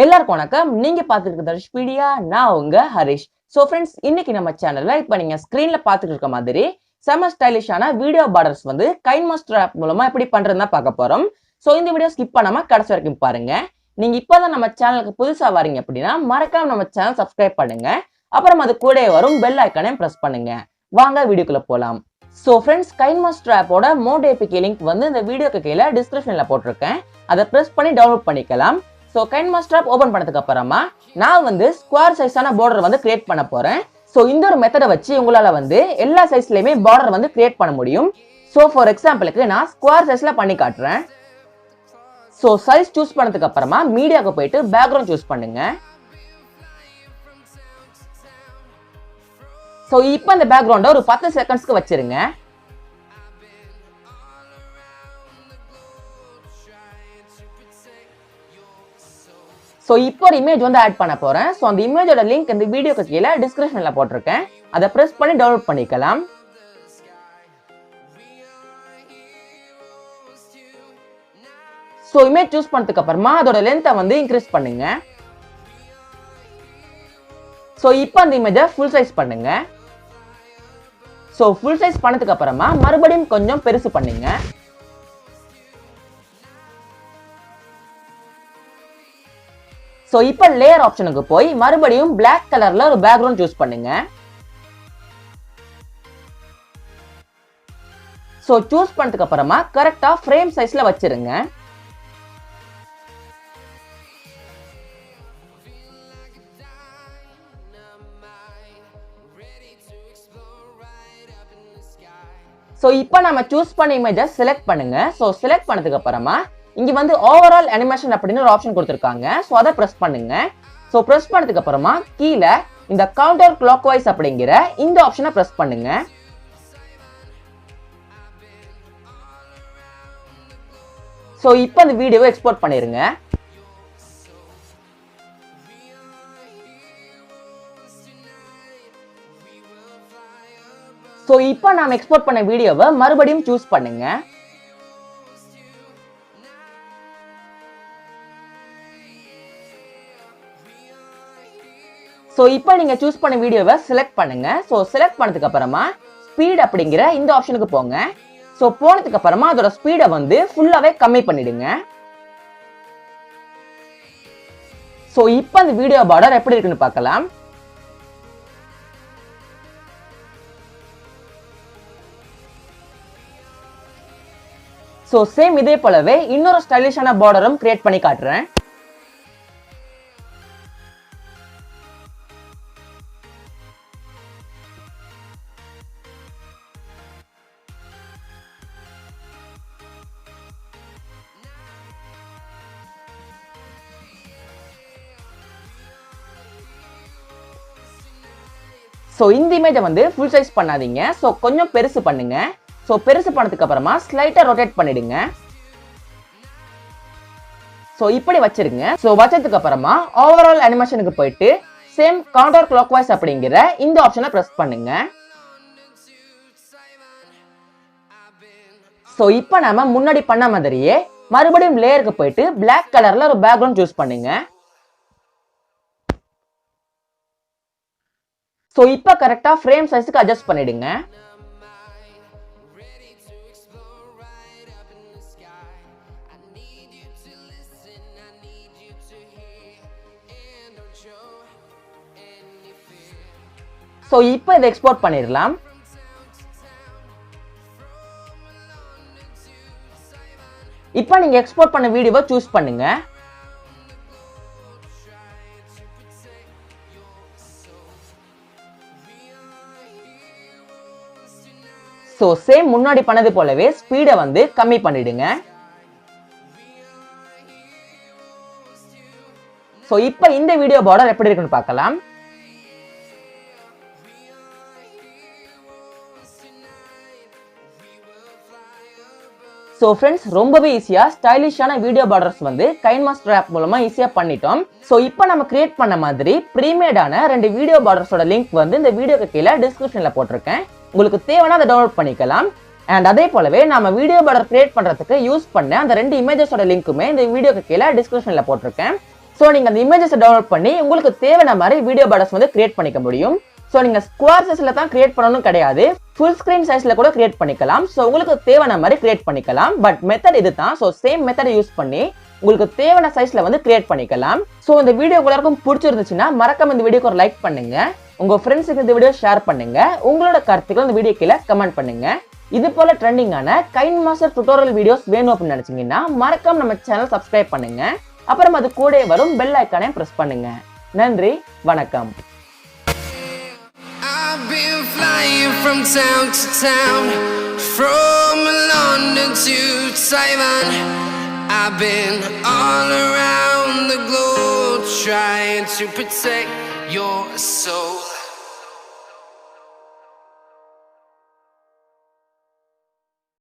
எல்லாருக்கும் வணக்கம். நீங்க பாத்துட்டு ஹரிஷ் பீடியா, நான் உங்க ஹரிஷ். சோ ஃப்ரெண்ட்ஸ், இன்னைக்கு நம்ம சேனல்ல இப்ப நீங்க ஸ்கிரீன்ல பாத்துட்டு இருக்க மாதிரி செம ஸ்டைலிஷான வீடியோ பார்டர்ஸ் வந்து கைன்மாஸ்டர் ஆப் மூலமா எப்படி பண்றதுன்னு பார்க்க போறோம். சோ இந்த வீடியோ ஸ்கிப் பண்ணாம கடைசி வரைக்கும் பாருங்க. நீங்க இப்பதான் நம்ம சேனலுக்கு புதுசா வரீங்க அப்படின்னா மறக்காம நம்ம சேனல் சப்ஸ்கிரைப் பண்ணுங்க. அப்புறம் அது கூட வரும் பெல் ஐக்கானையும் பிரஸ் பண்ணுங்க. வாங்க வீடியோக்குள்ள போலாம். சோ ஃப்ரெண்ட்ஸ், கைன்மாஸ்டர் ஆப்போட மோட் ஏபிகே லிங்க் வந்து இந்த வீடியோக்கு கீழே டிஸ்கிரிப்ஷன்ல போட்டிருக்கேன். அதை பிரஸ் பண்ணி டவுன்லோட் பண்ணிக்கலாம். ஸோ கைன்மாஸ்டர் ஆப் ஓப்பன் பண்ணதுக்கு அப்புறமா நான் வந்து ஸ்கொயர் சைஸான பார்டர் வந்து கிரியேட் பண்ண போறேன். ஸோ இந்த ஒரு மெத்தடை வச்சு உங்களால வந்து எல்லா சைஸ்லயுமே பார்டர் வந்து கிரியேட் பண்ண முடியும். ஸோ ஃபார் எக்ஸாம்பிளுக்கு நான் ஸ்கொயர் சைஸ்ல பண்ணி காட்டுறேன். ஸோ சைஸ் சூஸ் பண்ணதுக்கு அப்புறமா மீடியாவுக்கு போயிட்டு பேக்ரவுண்ட் சூஸ் பண்ணுங்க. ஸோ இப்போ இந்த பேக்ரவுண்டை ஒரு 10 செகண்ட்ஸ்க்கு வச்சிருங்க. ஸோ இப்போ ஒரு இமேஜ் வந்து ஆட் பண்ண போறேன். ஸோ அந்த இமேஜோட லிங்க் இந்த வீடியோக்கு கீழே டிஸ்கிரிப்ஷன்ல போட்டிருக்கேன். அதை பிரஸ் பண்ணி டவுன்லோட் பண்ணிக்கலாம். ஸோ இமேஜ் சூஸ் பண்ணதுக்கு அப்புறமா அதோட லென்த்தை வந்து இன்க்ரீஸ் பண்ணுங்க. ஸோ இப்போ அந்த இமேஜை ஃபுல் சைஸ் பண்ணுங்க. ஸோ ஃபுல் சைஸ் பண்ணதுக்கு அப்புறமா மறுபடியும் கொஞ்சம் பெருசு பண்ணுங்க. ஸோ இப்போ லேயர் ஆப்ஷனுக்கு போய் மறுபடியும் பிளாக் கலர்ல ஒரு பேக்ரவுண்ட் சூஸ் பண்ணுங்க. ஸோ சூஸ் பண்ணதுக்கு அப்புறமா கரெக்டா ஃப்ரேம் சைஸ்ல வச்சிருங்க. ஸோ இப்போ நம்ம சூஸ் பண்ண இமேஜை செலக்ட் பண்ணுங்க. ஸோ செலக்ட் பண்ணதுக்கு அப்புறமா இங்க வந்து ஓவரால் அனிமேஷன் அப்படின்னு ஒரு ஆப்ஷன் கொடுத்திருக்காங்க. ஸோ அதை பிரஸ் பண்ணுங்க. ஸோ பிரஸ் பண்ணதுக்கு அப்புறமா கீழே இந்த கவுண்டர் கிளாக் வைஸ் அப்படிங்கிற இந்த ஆப்ஷனை பிரஸ் பண்ணுங்க. ஸோ இப்போ அந்த வீடியோவை எக்ஸ்போர்ட் பண்ணிருங்க. ஸோ இப்போ நாம எக்ஸ்போர்ட் பண்ண வீடியோவை மறுபடியும் சூஸ் பண்ணுங்க. ஸோ இப்போ நீங்க சூஸ் பண்ண வீடியோவை செலக்ட் பண்ணுங்க. ஸோ செலக்ட் பண்ணதுக்கு அப்புறமா ஸ்பீட் அப்படிங்கிற இந்த ஆப்ஷனுக்கு போங்க. ஸோ போனதுக்கு அப்புறமா அதோட ஸ்பீடை வந்து ஃபுல்லாவே கம்மி பண்ணிடுங்க. ஸோ இப்போ அந்த வீடியோ பார்டர் எப்படி இருக்குன்னு பார்க்கலாம். ஸோ சேம் இதே போலவே இன்னொரு ஸ்டைலிஷான பார்டரும் கிரியேட் பண்ணி காட்டுறேன். ஸோ இந்த இமேஜை வந்து ஃபுல் சைஸ் பண்ணாதீங்க. ஸோ கொஞ்சம் பெருசு பண்ணுங்க. ஸோ பெருசு பண்ணதுக்கு அப்புறமா ஸ்லைட்டா ரொட்டேட் பண்ணிடுங்க. ஸோ இப்படி வச்சிருங்க. ஸோ வச்சதுக்கு அப்புறமா ஓவரால் அனிமேஷனுக்கு போயிட்டு சேம் கவுண்டர் கிளாக் வைஸ் அப்படிங்கிற இந்த ஆப்ஷனை பிரஸ் பண்ணுங்க. ஸோ இப்போ நாம முன்னாடி பண்ண மாதிரியே மறுபடியும் லேயருக்கு போயிட்டு பிளாக் கலர்ல ஒரு பேக்ரவுண்ட் சூஸ் பண்ணுங்க. ஸோ இப்போ கரெக்டா ஃப்ரேம் சைஸுக்கு அட்ஜஸ்ட் பண்ணிடுங்க. ஸோ இப்போ இதை எக்ஸ்போர்ட் பண்ணிடலாம். இப்போ நீங்க எக்ஸ்போர்ட் பண்ண வீடியோவை சூஸ் பண்ணுங்க. ஸோ சேம் முன்னாடி பண்ணது போலவே ஸ்பீடை வந்து கம்மி பண்ணிடுங்க. ஸோ இப்போ இந்த வீடியோ பார்டர் எப்படி இருக்குன்னு பார்க்கலாம். ஸோ ஃப்ரெண்ட்ஸ், ரொம்பவே ஈஸியா ஸ்டைலிஷான வீடியோ பார்டர்ஸ் வந்து கைன்மாஸ்டர் ஆப் மூலமா ஈஸியா பண்ணிட்டோம். ஸோ இப்போ நம்ம கிரியேட் பண்ண மாதிரி ப்ரீமேடான 2 வீடியோ பார்டர்ஸோட லிங்க் வந்து இந்த வீடியோக்கு கீழே டிஸ்கிரிப்ஷன்ல போட்டிருக்கேன். உங்களுக்கு தேவைன்னா அதை டவுன்லோட் பண்ணிக்கலாம். அண்ட் அதே போலவே நம்ம வீடியோ பார்டர் கிரியேட் பண்றதுக்கு யூஸ் பண்ண அந்த 2 இமேஜஸோட லிங்க்குமே இந்த வீடியோக்கு கீழே டிஸ்கிரிப்ஷன்ல போட்டிருக்கேன். ஸோ நீங்க அந்த இமேஜஸ் டவுன்லோட் பண்ணி உங்களுக்கு தேவையான மாதிரி வீடியோ பார்டர்ஸ் வந்து கிரியேட் பண்ணிக்க முடியும். ஸோ நீங்க ஸ்கொயர் சைஸ்ல தான் கிரியேட் பண்ணணும் கிடையாது, ஃபுல் ஸ்கிரீன் சைஸ்ல கூட கிரியேட் பண்ணிக்கலாம். ஸோ உங்களுக்கு தேவையான மாதிரி கிரியேட் பண்ணிக்கலாம். பட் மெத்தட் இது தான். ஸோ சேம் மெத்தட் யூஸ் பண்ணி உங்களுக்கு தேவையான சைஸ்ல வந்து கிரியேட் பண்ணிக்கலாம். ஸோ இந்த வீடியோ எல்லாருக்கும் பிடிச்சிருந்துச்சுன்னா மறக்காம இந்த வீடியோக்கு ஒரு லைக் பண்ணுங்க, உங்க ஃப்ரெண்ட்ஸுக்கு இந்த வீடியோ ஷேர் பண்ணுங்க, உங்களோட கருத்துக்கள் இந்த வீடியோ கீழே கமெண்ட் பண்ணுங்க. இது போல ட்ரெண்டிங்கான கைன்மாஸ்டர் டுட்டோரியல் வீடியோஸ் வேணும் அப்படின்னு நினைச்சீங்கன்னா மறக்காம நம்ம சேனல் சப்ஸ்கிரைப் பண்ணுங்க. அப்புறம் அது கூட வரும் பெல் ஐக்கானையும் பிரஸ் பண்ணுங்க. நன்றி, வணக்கம். I've been flying from town to town, from London to Taiwan. I've been all around the globe trying to protect your soul.